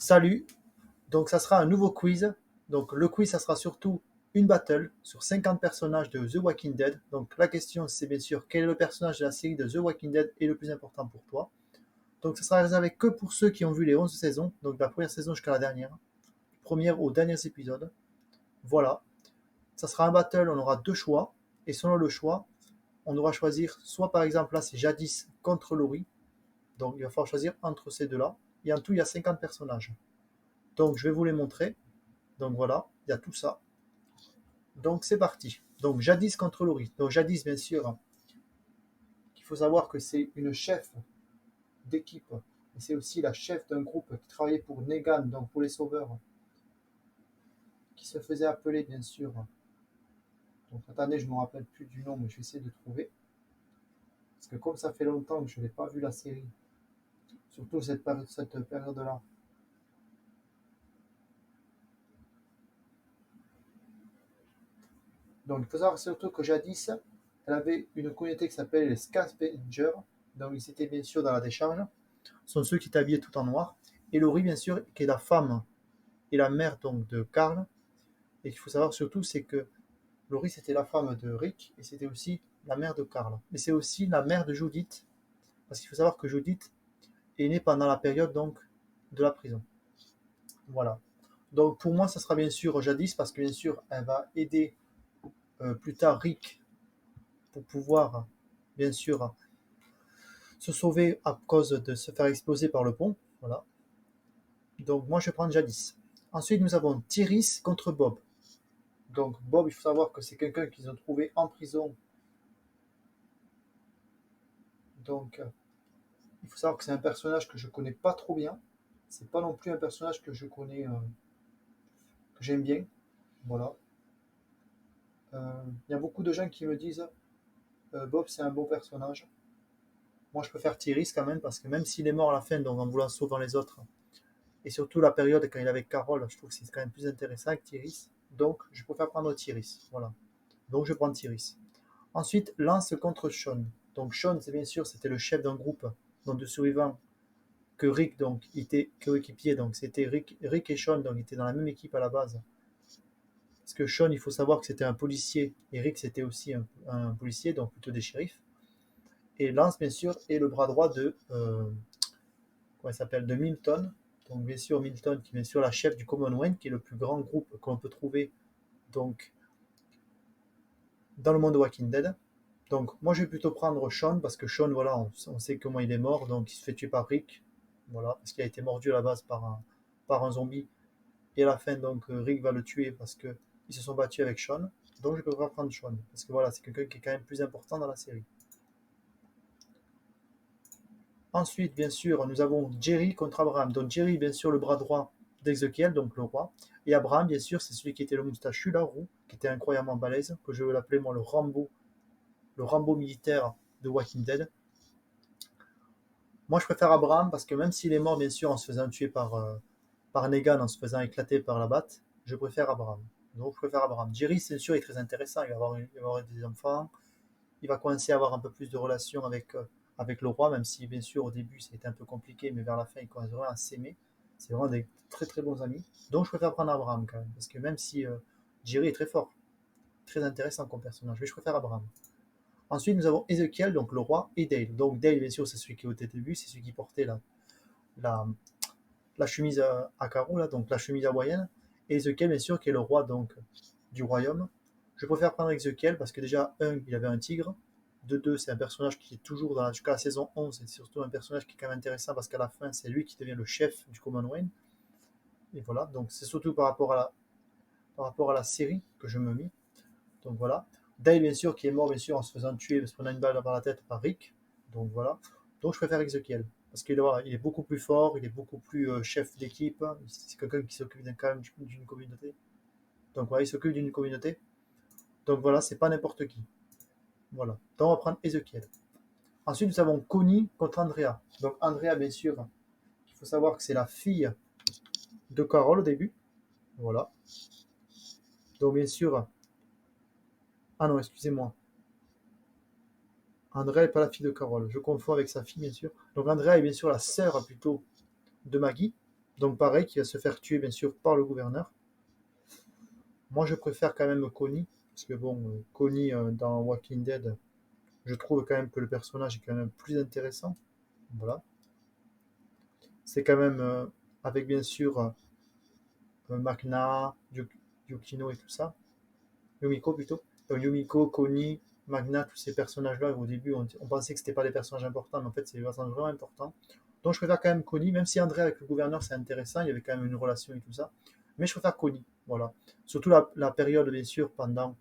Salut, donc ça sera un nouveau quiz. Donc le quiz, ça sera surtout une battle sur 50 personnages de The Walking Dead. Donc la question, c'est bien sûr quel est le personnage de la série de The Walking Dead est le plus important pour toi. Donc ça sera réservé que pour ceux qui ont vu les 11 saisons, donc de la première saison jusqu'à la dernière, première aux derniers épisodes. Voilà, ça sera un battle, on aura deux choix, et selon le choix, on devra choisir soit par exemple là c'est Jadis contre Laurie, donc il va falloir choisir entre ces deux-là, et en tout il y a 50 personnages. Donc je vais vous les montrer. Donc voilà, il y a tout ça. Donc c'est parti. Donc Jadis contre Laurie. Donc Jadis, bien sûr, il faut savoir que c'est une chef d'équipe. Et c'est aussi la chef d'un groupe qui travaillait pour Negan, donc pour les Sauveurs, qui se faisait appeler, bien sûr. Donc attendez, je ne me rappelle plus du nom, mais je vais essayer de trouver. Parce que comme ça fait longtemps que je n'ai pas vu la série, surtout cette période-là. Donc il faut savoir surtout que Jadis, elle avait une communauté qui s'appelle les Scavengers. Donc ils étaient bien sûr dans la décharge. Ce sont ceux qui étaient habillés tout en noir. Et Laurie, bien sûr, qui est la femme et la mère donc de Carl. Et qu'il faut savoir surtout, c'est que Laurie, c'était la femme de Rick et c'était aussi la mère de Carl. Mais c'est aussi la mère de Judith, parce qu'il faut savoir que Judith est née pendant la période donc de la prison. Voilà. Donc pour moi, ça sera bien sûr Jadis, parce que bien sûr, elle va aider plus tard Rick pour pouvoir, bien sûr, se sauver à cause de se faire exploser par le pont. Voilà. Donc moi, je vais prendre Jadis. Ensuite, nous avons Tyris contre Bob. Donc Bob, il faut savoir que c'est quelqu'un qu'ils ont trouvé en prison. Donc il faut savoir que c'est un personnage que je connais pas trop bien. C'est pas non plus un personnage que je connais, que j'aime bien. Voilà. Il y a beaucoup de gens qui me disent Bob c'est un bon personnage. Moi je préfère Tyris quand même parce que même s'il est mort à la fin, donc en voulant sauver les autres, et surtout la période quand il est avec Carol, je trouve que c'est quand même plus intéressant que Tyris. Donc je préfère prendre Tyris. Voilà. Donc je prends Tyris. Ensuite, Lance contre Sean. Donc Sean, c'est bien sûr, c'était le chef d'un groupe donc, de survivants que Rick donc était coéquipier. Donc c'était Rick et Sean donc étaient dans la même équipe à la base. Parce que Sean, il faut savoir que c'était un policier et Rick c'était aussi un policier, donc plutôt des shérifs. Et Lance, bien sûr, est le bras droit de comment il s'appelle de Milton. Donc bien sûr Milton qui est bien sûr la chef du Commonwealth, qui est le plus grand groupe qu'on peut trouver donc dans le monde de Walking Dead. Donc moi je vais plutôt prendre Sean parce que Sean voilà on sait comment il est mort, donc il se fait tuer par Rick, voilà, parce qu'il a été mordu à la base par un zombie, et à la fin donc Rick va le tuer parce que ils se sont battus avec Sean. Donc je peux pas prendre Sean parce que voilà c'est quelqu'un qui est quand même plus important dans la série. Ensuite bien sûr nous avons Jerry contre Abraham. Donc Jerry bien sûr le bras droit d'Ezekiel, donc le roi, et Abraham bien sûr c'est celui qui était le moustachu, la roux, qui était incroyablement balèze, que je vais l'appeler moi le Rambo militaire de Walking Dead. Moi, je préfère Abraham parce que même s'il est mort, bien sûr, en se faisant tuer par Negan, en se faisant éclater par la batte, je préfère Abraham. Donc, je préfère Abraham. Jerry, c'est sûr, il est très intéressant. Il va avoir des enfants. Il va commencer à avoir un peu plus de relations avec le roi, même si, bien sûr, au début, c'était un peu compliqué, mais vers la fin, il commence vraiment à s'aimer. C'est vraiment des très très bons amis. Donc, je préfère prendre Abraham quand même. Parce que même si Jerry est très fort, très intéressant comme personnage, mais je préfère Abraham. Ensuite, nous avons Ezekiel, donc le roi, et Dale. Donc Dale, bien sûr, c'est celui qui est au début, c'est celui qui portait la, la chemise à carreaux, là, donc la chemise hawaïenne. Et Ezekiel, bien sûr, qui est le roi donc, du royaume. Je préfère prendre Ezekiel parce que déjà, un, il avait un tigre. De deux, c'est un personnage qui est toujours jusqu'à la saison 11. C'est surtout un personnage qui est quand même intéressant parce qu'à la fin, c'est lui qui devient le chef du Commonwealth. Et voilà, donc c'est surtout par rapport à la série que je me mis. Donc voilà. Dale, bien sûr, qui est mort, bien sûr, en se faisant tuer, se prenant une balle par la tête par Rick. Donc voilà. Donc je préfère Ezekiel. Parce qu'il voilà, il est beaucoup plus fort, il est beaucoup plus chef d'équipe. C'est quelqu'un qui s'occupe quand même d'une communauté. Donc voilà, il s'occupe d'une communauté. Donc voilà, c'est pas n'importe qui. Voilà. Donc on va prendre Ezekiel. Ensuite, nous avons Connie contre Andrea. Donc Andrea, bien sûr, il faut savoir que c'est la fille de Carol au début. Voilà. Donc bien sûr. Ah non, excusez-moi. Andrea n'est pas la fille de Carol. Je confonds avec sa fille, bien sûr. Donc Andrea est bien sûr la sœur plutôt de Maggie. Donc pareil, qui va se faire tuer bien sûr par le gouverneur. Moi je préfère quand même Connie, parce que bon, Connie dans Walking Dead, je trouve quand même que le personnage est quand même plus intéressant. Voilà. C'est quand même avec bien sûr Magna, Yukino et tout ça. Yumiko plutôt. Yumiko, Connie, Magna, tous ces personnages-là, au début, on pensait que c'était pas des personnages importants, mais en fait, c'est des personnages vraiment importants. Donc, je préfère quand même Connie, même si André avec le gouverneur, c'est intéressant, il y avait quand même une relation et tout ça. Mais je préfère Connie, voilà. Surtout la période, bien sûr, pendant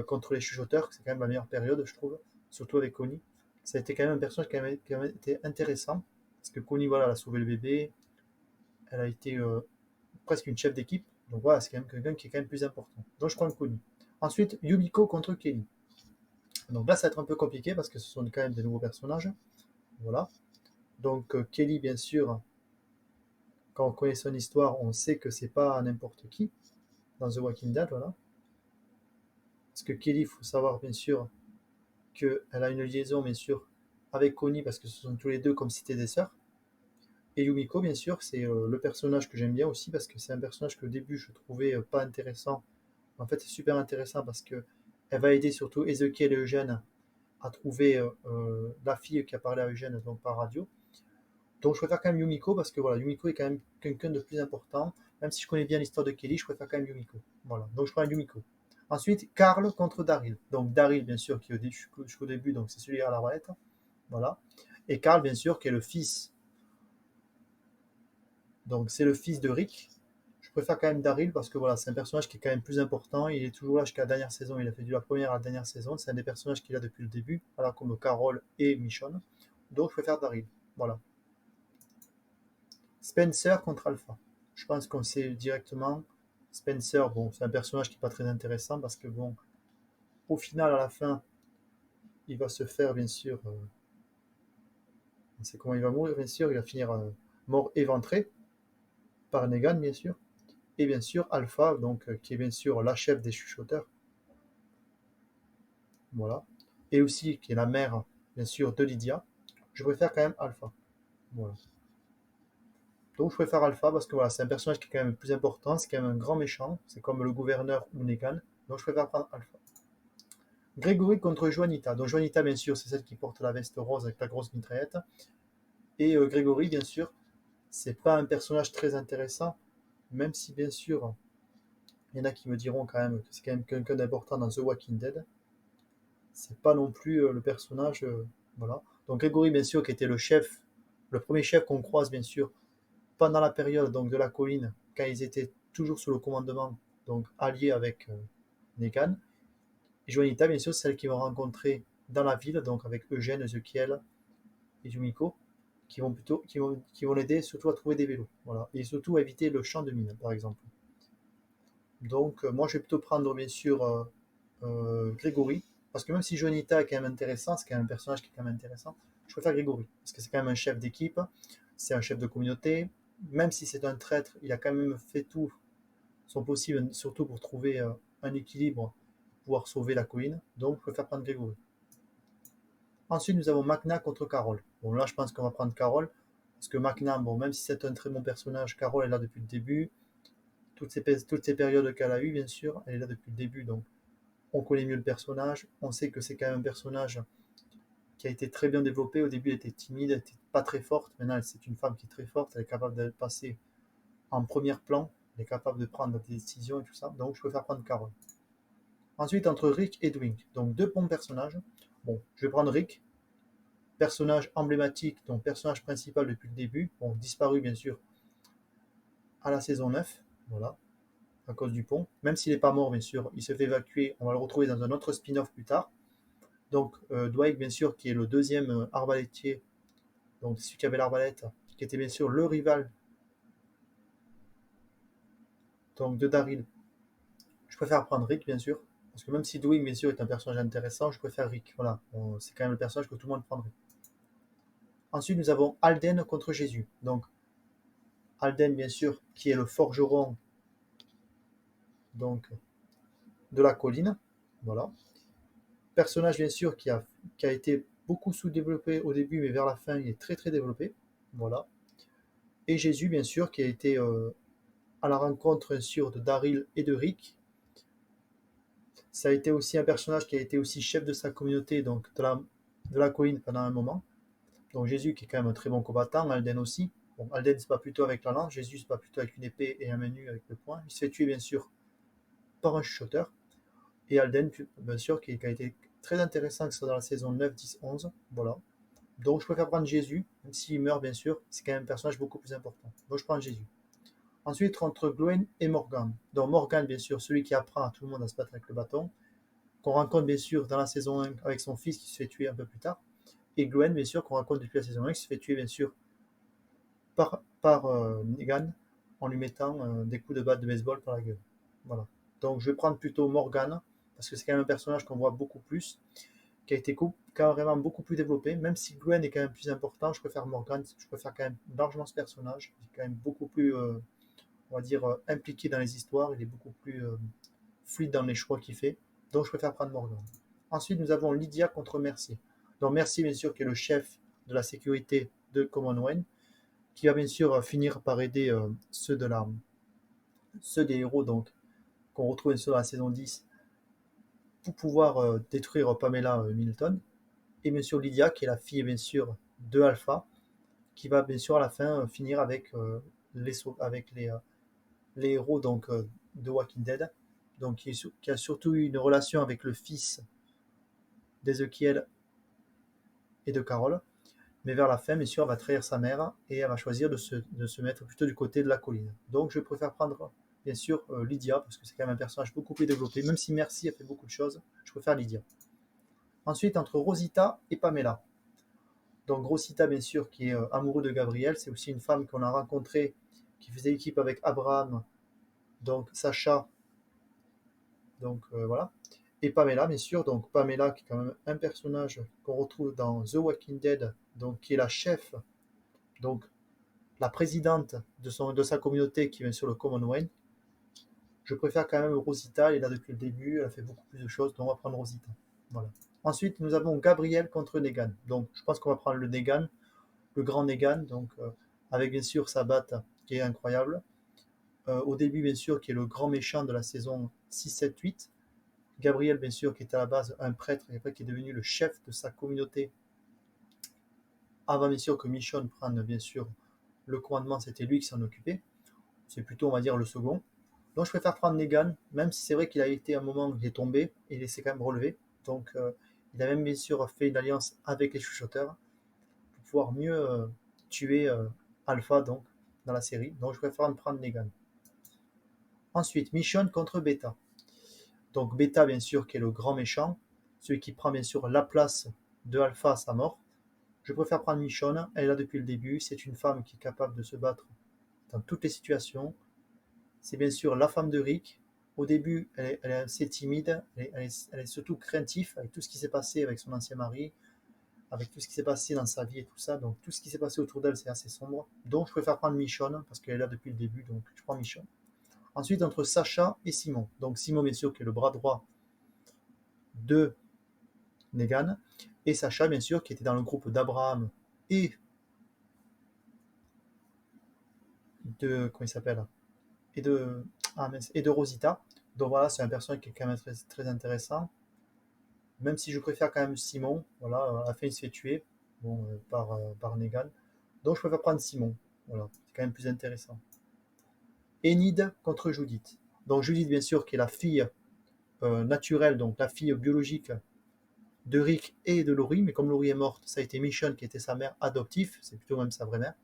contre les chuchoteurs, c'est quand même la meilleure période, je trouve. Surtout avec Connie. Ça a été quand même un personnage qui a même été intéressant. Parce que Connie, voilà, elle a sauvé le bébé. Elle a été presque une chef d'équipe. Donc voilà, c'est quand même quelqu'un qui est quand même plus important. Donc je prends Connie. Ensuite, Yumiko contre Kelly. Donc là, ça va être un peu compliqué parce que ce sont quand même des nouveaux personnages. Voilà. Donc Kelly, bien sûr, quand on connaît son histoire, on sait que c'est pas n'importe qui dans The Walking Dead, voilà. Parce que Kelly, il faut savoir bien sûr qu'elle a une liaison, bien sûr, avec Connie parce que ce sont tous les deux comme si c'était des sœurs. Et Yumiko, bien sûr, c'est le personnage que j'aime bien aussi parce que c'est un personnage que au début je trouvais pas intéressant. En fait, c'est super intéressant parce que elle va aider surtout Ezekiel et Eugène à trouver la fille qui a parlé à Eugène donc par radio. Donc je préfère quand même Yumiko parce que voilà, Yumiko est quand même quelqu'un de plus important. Même si je connais bien l'histoire de Kelly, je préfère quand même Yumiko. Voilà, donc je prends Yumiko. Ensuite, Carl contre Daryl. Donc Daryl, bien sûr, qui est jusqu'au début, donc c'est celui à l'arbalète. Voilà. Et Carl, bien sûr, qui est le fils. Donc c'est le fils de Rick. Je préfère quand même Daryl parce que voilà, c'est un personnage qui est quand même plus important. Il est toujours là jusqu'à la dernière saison. Il a fait de la première à la dernière saison. C'est un des personnages qu'il a depuis le début, alors comme Carol et Michonne. Donc je préfère Daryl. Voilà. Spencer contre Alpha. Je pense qu'on sait directement. Spencer, bon, c'est un personnage qui n'est pas très intéressant parce que bon, au final, à la fin, il va se faire bien sûr. On sait comment il va mourir, bien sûr. Il va finir mort éventré par Negan, bien sûr. Et bien sûr, Alpha, donc, qui est bien sûr la chef des chuchoteurs. Voilà. Et aussi qui est la mère, bien sûr, de Lydia. Je préfère quand même Alpha. Voilà. Donc je préfère Alpha parce que voilà, c'est un personnage qui est quand même plus important, c'est quand même un grand méchant, c'est comme le gouverneur ou Negan. Donc je préfère prendre Alpha. Grégory contre Juanita. Donc Juanita, bien sûr, c'est celle qui porte la veste rose avec la grosse mitraillette. Et Grégory, bien sûr, c'est pas un personnage très intéressant, même si bien sûr, il y en a qui me diront quand même que c'est quand même quelqu'un d'important dans The Walking Dead. C'est pas non plus le personnage. Voilà. Donc Grégory, bien sûr, qui était le chef, le premier chef qu'on croise, bien sûr, pendant la période donc, de la colline, quand ils étaient toujours sous le commandement, donc alliés avec Negan. Et Juanita, bien sûr, c'est celle qu'ils vont rencontrer dans la ville, donc avec Eugène, Ezekiel et Yumiko, qui vont l'aider surtout à trouver des vélos. Voilà. Et surtout à éviter le champ de mine, par exemple. Donc, moi, je vais plutôt prendre, bien sûr, Grégory, parce que même si Juanita est quand même intéressant, c'est quand même un personnage qui est quand même intéressant, je préfère Grégory, parce que c'est quand même un chef d'équipe, c'est un chef de communauté, même si c'est un traître, il a quand même fait tout son possible, surtout pour trouver un équilibre, pour pouvoir sauver la colline, donc je préfère prendre Grégory. Ensuite, nous avons Macna contre Carol. Bon, là, je pense qu'on va prendre Carol, parce que Macna, bon, même si c'est un très bon personnage, Carol est là depuis le début, toutes ces périodes qu'elle a eues, bien sûr, elle est là depuis le début, donc on connaît mieux le personnage, on sait que c'est quand même un personnage qui a été très bien développé. Au début, elle était timide, elle n'était pas très forte. Maintenant, c'est une femme qui est très forte, elle est capable de passer en premier plan, elle est capable de prendre des décisions et tout ça. Donc, je préfère prendre Carol. Ensuite, entre Rick et Dwing, donc deux bons personnages. Bon, je vais prendre Rick, personnage emblématique, donc personnage principal depuis le début. Bon, disparu bien sûr à la saison 9, voilà, à cause du pont. Même s'il n'est pas mort, bien sûr, il se fait évacuer. On va le retrouver dans un autre spin-off plus tard. Donc, Dwight, bien sûr, qui est le deuxième arbalétier, donc celui qui avait l'arbalète, qui était bien sûr le rival donc, de Daryl. Je préfère prendre Rick, bien sûr, parce que même si Dwight, bien sûr, est un personnage intéressant, je préfère Rick. Voilà, c'est quand même le personnage que tout le monde prendrait. Ensuite, nous avons Alden contre Jésus. Donc, Alden, bien sûr, qui est le forgeron donc, de la colline. Voilà. Personnage, bien sûr, qui a été beaucoup sous-développé au début, mais vers la fin, il est très très développé. Voilà. Et Jésus, bien sûr, qui a été à la rencontre bien sûr de Daryl et de Rick. Ça a été aussi un personnage qui a été aussi chef de sa communauté, donc de la colline pendant un moment. Donc Jésus qui est quand même un très bon combattant, Alden aussi. Bon, Alden c'est pas plutôt avec la lance, Jésus c'est pas plutôt avec une épée et un menu avec le poing. Il se fait tuer bien sûr par un chuchoteur. Et Alden, bien sûr, qui a été très intéressant, que ce soit dans la saison 9, 10, 11. Voilà. Donc je préfère prendre Jésus, même s'il meurt bien sûr, c'est quand même un personnage beaucoup plus important. Donc je prends Jésus. Ensuite, entre Gwen et Morgan. Donc Morgan, bien sûr, celui qui apprend à tout le monde à se battre avec le bâton, qu'on rencontre bien sûr dans la saison 1 avec son fils qui se fait tuer un peu plus tard. Et Gwen, bien sûr, qu'on rencontre depuis la saison 1 qui se fait tuer bien sûr par Negan en lui mettant des coups de batte de baseball par la gueule. Voilà. Donc je vais prendre plutôt Morgan parce que c'est quand même un personnage qu'on voit beaucoup plus, qui a été carrément beaucoup plus développé. Même si Gwen est quand même plus important, je préfère Morgan, je préfère quand même largement ce personnage. Il est quand même beaucoup plus, on va dire, impliqué dans les histoires, il est beaucoup plus fluide dans les choix qu'il fait. Donc je préfère prendre Morgan. Ensuite, nous avons Lydia contre Mercier. Donc Mercier, bien sûr, qui est le chef de la sécurité de Commonwealth, qui va bien sûr finir par aider ceux des héros donc qu'on retrouve dans la saison 10 pour pouvoir détruire Pamela Milton. Et bien sûr Lydia, qui est la fille bien sûr de Alpha, qui va bien sûr à la fin finir avec les héros donc de Walking Dead, donc qui a surtout eu une relation avec le fils d'Ezekiel et de Carol, mais vers la fin, bien sûr, elle va trahir sa mère et elle va choisir de se mettre plutôt du côté de la colline. Donc je préfère prendre, bien sûr, Lydia, parce que c'est quand même un personnage beaucoup plus développé, même si Mercy a fait beaucoup de choses, je préfère Lydia. Ensuite, entre Rosita et Pamela. Donc Rosita, bien sûr, qui est amoureux de Gabriel, c'est aussi une femme qu'on a rencontrée, qui faisait équipe avec Abraham, donc Sacha, donc voilà. Et Pamela, bien sûr, donc Pamela, qui est quand même un personnage qu'on retrouve dans The Walking Dead, donc qui est la chef, donc la présidente de sa communauté qui vient sur le Commonwealth. Je préfère quand même Rosita, elle est là depuis le début, elle a fait beaucoup plus de choses, donc on va prendre Rosita. Voilà. Ensuite, nous avons Gabriel contre Negan. Donc, je pense qu'on va prendre le Negan, le grand Negan, donc avec bien sûr sa batte qui est incroyable. Au début, bien sûr, qui est le grand méchant de la saison 6, 7, 8. Gabriel, bien sûr, qui était à la base un prêtre et après qui est devenu le chef de sa communauté. Avant, bien sûr, que Michonne prenne, bien sûr, le commandement, c'était lui qui s'en occupait. C'est plutôt, on va dire, le second. Donc je préfère prendre Negan, même si c'est vrai qu'il a été un moment où il est tombé, et il s'est quand même relevé. Donc il a même bien sûr fait une alliance avec les chuchoteurs pour pouvoir mieux tuer Alpha donc, dans la série. Donc je préfère prendre Negan. Ensuite, Michonne contre Beta. Donc Beta, bien sûr, qui est le grand méchant, celui qui prend bien sûr la place de Alpha à sa mort. Je préfère prendre Michonne, elle est là depuis le début, c'est une femme qui est capable de se battre dans toutes les situations. C'est bien sûr la femme de Rick. Au début, elle est assez timide, elle est surtout craintive avec tout ce qui s'est passé avec son ancien mari, avec tout ce qui s'est passé dans sa vie et tout ça. Donc tout ce qui s'est passé autour d'elle, c'est assez sombre. Donc je préfère prendre Michonne parce qu'elle est là depuis le début, donc je prends Michonne. Ensuite, entre Sacha et Simon. Donc Simon, bien sûr, qui est le bras droit de Negan, et Sacha, bien sûr, qui était dans le groupe d'Abraham et de... Comment il s'appelle et de Rosita. Donc voilà, c'est un personnage qui est quand même très, très intéressant. Même si je préfère quand même Simon, voilà, à la fin il se fait tuer bon, par Negan. Donc je préfère prendre Simon, voilà, c'est quand même plus intéressant. Enid contre Judith. Donc Judith, bien sûr, qui est la fille naturelle, donc la fille biologique de Rick et de Laurie, mais comme Laurie est morte, ça a été Michonne qui était sa mère adoptive, c'est plutôt même sa vraie mère,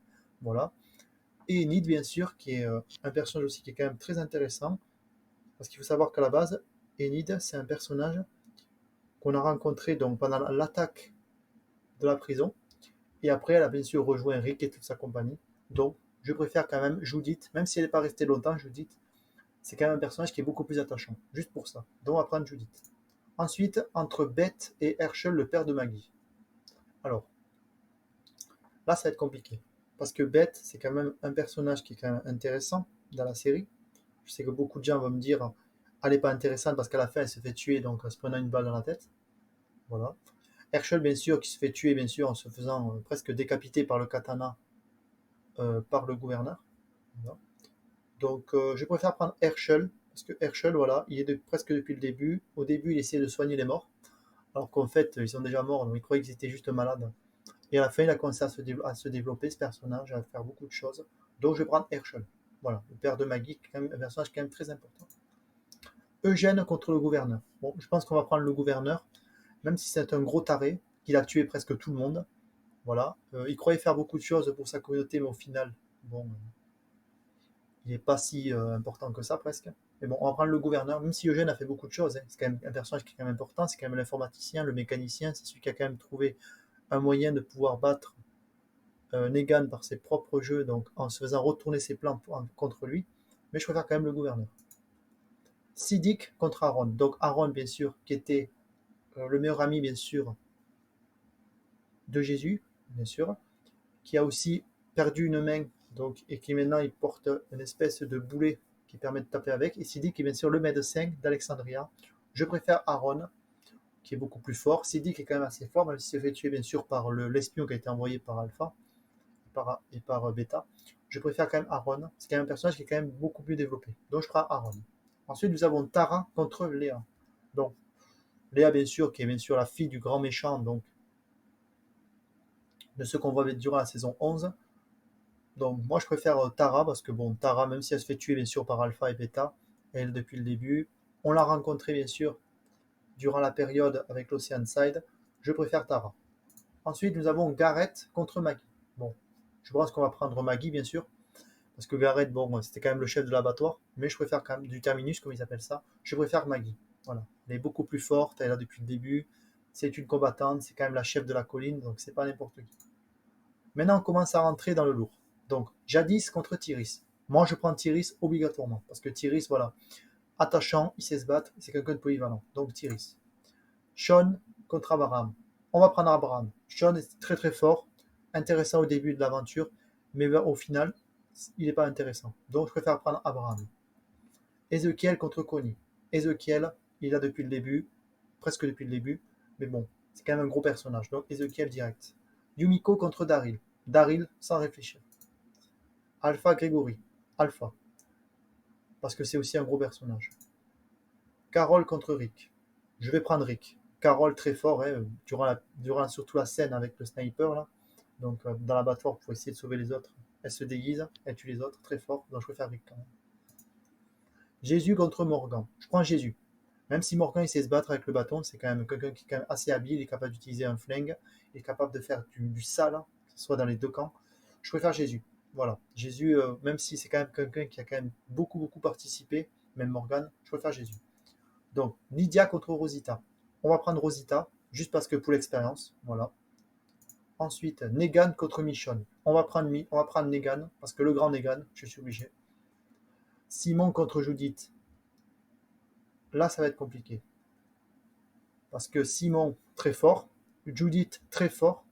voilà. Et Enid, bien sûr, qui est un personnage aussi qui est quand même très intéressant, parce qu'il faut savoir qu'à la base, Enid, c'est un personnage qu'on a rencontré donc pendant l'attaque de la prison. Et après, elle a bien sûr rejoint Rick et toute sa compagnie. Donc, je préfère quand même Judith, même si elle n'est pas restée longtemps, Judith. C'est quand même un personnage qui est beaucoup plus attachant, juste pour ça. Donc, on va prendre Judith. Ensuite, entre Beth et Herschel, le père de Maggie. Alors, là, ça va être compliqué. Parce que Beth, c'est quand même un personnage qui est quand même intéressant dans la série. Je sais que beaucoup de gens vont me dire, elle n'est pas intéressante parce qu'à la fin, elle se fait tuer, donc en se prenant une balle dans la tête. Voilà. Herschel, bien sûr, qui se fait tuer, bien sûr, en se faisant presque décapiter par le katana par le gouverneur. Voilà. Donc, je préfère prendre Herschel, parce que Herschel, voilà, il est presque depuis le début. Au début, il essayait de soigner les morts, alors qu'en fait, ils sont déjà morts, donc il croyait qu'ils étaient juste malades. Et à la fin, il a commencé à se développer, ce personnage, à faire beaucoup de choses. Donc, je vais prendre Herschel. Voilà, le père de Maggie, quand même, un personnage quand même très important. Eugène contre le gouverneur. Bon, je pense qu'on va prendre le gouverneur, même si c'est un gros taré, qu'il a tué presque tout le monde. Voilà. Il croyait faire beaucoup de choses pour sa communauté, mais au final, bon, il n'est pas si important que ça presque. Mais bon, on va prendre le gouverneur, même si Eugène a fait beaucoup de choses. Hein. C'est quand même un personnage qui est quand même important, c'est quand même l'informaticien, le mécanicien, c'est celui qui a quand même trouvé un moyen de pouvoir battre Negan par ses propres jeux, donc en se faisant retourner ses plans contre lui. Mais je préfère quand même le gouverneur. Siddiq contre Aaron. Donc Aaron, bien sûr, qui était le meilleur ami, bien sûr, de Jésus, bien sûr, qui a aussi perdu une main, donc, et qui maintenant il porte une espèce de boulet qui permet de taper avec. Et Siddiq est bien sûr le médecin d'Alexandria. Je préfère Aaron, qui est beaucoup plus fort. Siddiq est quand même assez fort, même s'il s'est fait tuer bien sûr par l'espion qui a été envoyé par Alpha et par Beta. Je préfère quand même Aaron. C'est quand même un personnage qui est quand même beaucoup plus développé. Donc je prends Aaron. Ensuite, nous avons Tara contre Léa. Donc, Léa, bien sûr, qui est bien sûr la fille du grand méchant, donc de ce qu'on voit durant la saison 11. Donc moi je préfère Tara parce que bon, Tara, même si elle se fait tuer bien sûr par Alpha et Beta, elle depuis le début, on l'a rencontrée bien sûr durant la période avec l'Ocean Side, je préfère Tara. Ensuite nous avons Gareth contre Maggie. Bon, je pense qu'on va prendre Maggie bien sûr, parce que Gareth, bon, c'était quand même le chef de l'abattoir, mais je préfère quand même du terminus comme ils appellent ça, je préfère Maggie. Voilà, elle est beaucoup plus forte, elle est là depuis le début, c'est une combattante, c'est quand même la chef de la colline, donc c'est pas n'importe qui. Maintenant, on commence à rentrer dans le lourd. Donc, Jadis contre Tyris. Moi, je prends Tyris obligatoirement. Parce que Tyris, voilà, attachant, il sait se battre, c'est quelqu'un de polyvalent. Donc, Tyris. Sean contre Abraham. On va prendre Abraham. Sean est très très fort, intéressant au début de l'aventure, mais au final, il n'est pas intéressant. Donc, je préfère prendre Abraham. Ezekiel contre Connie. Ezekiel, il est là depuis le début, presque depuis le début, mais bon, c'est quand même un gros personnage. Donc, Ezekiel direct. Yumiko contre Daryl. Daryl, sans réfléchir. Alpha Gregory. Alpha. Parce que c'est aussi un gros personnage. Carole contre Rick. Je vais prendre Rick. Carole très fort, hein, durant surtout la scène avec le sniper là. Donc dans l'abattoir pour essayer de sauver les autres. Elle se déguise, elle tue les autres, très fort. Donc je préfère Rick quand même. Jésus contre Morgan. Je prends Jésus. Même si Morgan il sait se battre avec le bâton, c'est quand même quelqu'un qui est quand même assez habile, il est capable d'utiliser un flingue, il est capable de faire du sale, hein, que ce soit dans les deux camps. Je préfère Jésus. Voilà. Jésus, même si c'est quand même quelqu'un qui a quand même beaucoup, beaucoup participé, même Morgan, je préfère Jésus. Donc, Lydia contre Rosita. On va prendre Rosita, juste parce que pour l'expérience. Voilà. Ensuite, Negan contre Michonne. On va prendre Negan, parce que le grand Negan, je suis obligé. Simon contre Judith. Là, ça va être compliqué. Parce que Simon, très fort. Judith, très fort.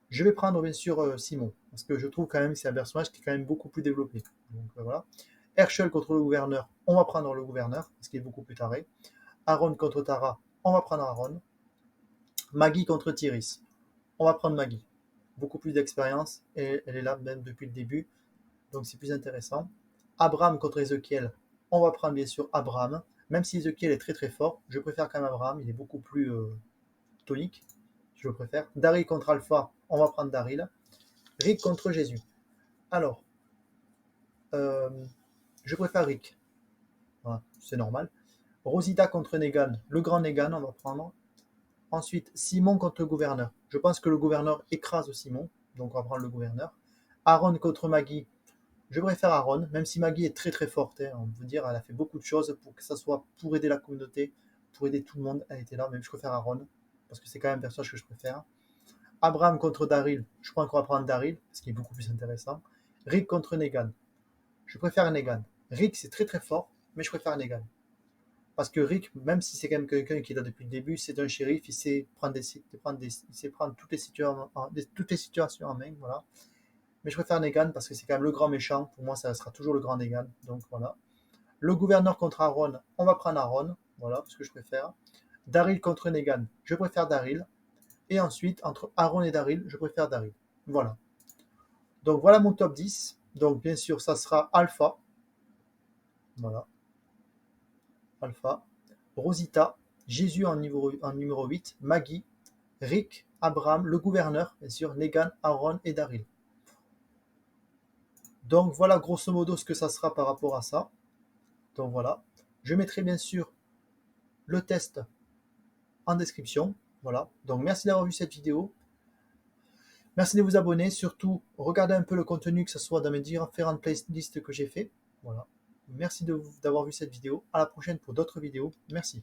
Je vais prendre bien sûr Simon, parce que je trouve quand même que c'est un personnage qui est quand même beaucoup plus développé. Donc voilà. Herschel contre le gouverneur, on va prendre le gouverneur, parce qu'il est beaucoup plus taré. Aaron contre Tara, on va prendre Aaron. Maggie contre Tyris, on va prendre Maggie. Beaucoup plus d'expérience, et elle est là même depuis le début, donc c'est plus intéressant. Abraham contre Ezekiel, on va prendre bien sûr Abraham. Même si Ezekiel est très très fort, je préfère quand même Abraham, il est beaucoup plus tonique, je préfère. Daryl contre Alpha, on va prendre Daryl. Rick contre Jésus. Alors, euh, je préfère Rick. Voilà, c'est normal. Rosita contre Negan. Le grand Negan, on va prendre. Ensuite, Simon contre le gouverneur. Je pense que le gouverneur écrase Simon. Donc, on va prendre le gouverneur. Aaron contre Maggie. Je préfère Aaron, même si Maggie est très très forte. Hein, on peut dire, elle a fait beaucoup de choses pour que ça soit pour aider la communauté, pour aider tout le monde. Elle était là, mais je préfère Aaron. Parce que c'est quand même un personnage que je préfère. Abraham contre Daryl. Je crois qu'on va prendre Daryl, parce qu'il est beaucoup plus intéressant. Rick contre Negan. Je préfère Negan. Rick, c'est très très fort, mais je préfère Negan. Parce que Rick, même si c'est quand même quelqu'un qui est là depuis le début, c'est un shérif, il sait prendre, il sait prendre toutes les situations en main. Voilà. Mais je préfère Negan parce que c'est quand même le grand méchant. Pour moi, ça sera toujours le grand Negan. Donc voilà. Le gouverneur contre Aaron, on va prendre Aaron. Voilà, parce que je préfère. Daryl contre Negan, je préfère Daryl. Et ensuite, entre Aaron et Daryl, je préfère Daryl. Voilà. Donc voilà mon top 10. Donc, bien sûr, ça sera Alpha. Voilà, Alpha. Rosita, Jésus en numéro 8, Maggie, Rick, Abraham, le gouverneur, bien sûr, Negan, Aaron et Daryl. Donc voilà grosso modo ce que ça sera par rapport à ça. Donc voilà. Je mettrai bien sûr le test en description. Voilà. Donc merci d'avoir vu cette vidéo. Merci de vous abonner. Surtout, regardez un peu le contenu, que ce soit dans mes différentes playlists que j'ai fait. Voilà. Merci d'avoir vu cette vidéo. À la prochaine pour d'autres vidéos. Merci.